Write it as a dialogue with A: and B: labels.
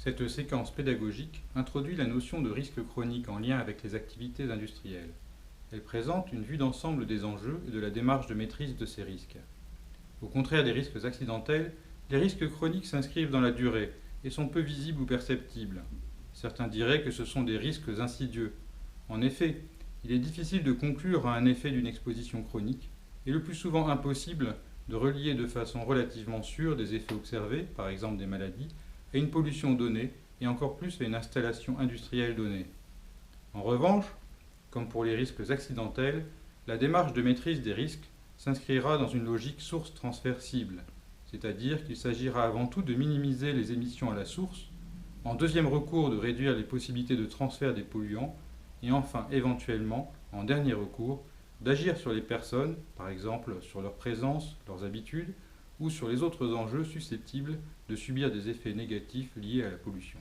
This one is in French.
A: Cette séquence pédagogique introduit la notion de risque chronique en lien avec les activités industrielles. Elle présente une vue d'ensemble des enjeux et de la démarche de maîtrise de ces risques. Au contraire des risques accidentels, les risques chroniques s'inscrivent dans la durée et sont peu visibles ou perceptibles. Certains diraient que ce sont des risques insidieux. En effet, il est difficile de conclure à un effet d'une exposition chronique et le plus souvent impossible de relier de façon relativement sûre des effets observés, par exemple des maladies, à une pollution donnée et encore plus à une installation industrielle donnée. En revanche, comme pour les risques accidentels, la démarche de maîtrise des risques s'inscrira dans une logique source-transfert-cible, c'est-à-dire qu'il s'agira avant tout de minimiser les émissions à la source, en deuxième recours de réduire les possibilités de transfert des polluants, et enfin éventuellement, en dernier recours, d'agir sur les personnes, par exemple sur leur présence, leurs habitudes, ou sur les autres enjeux susceptibles de subir des effets négatifs liés à la pollution.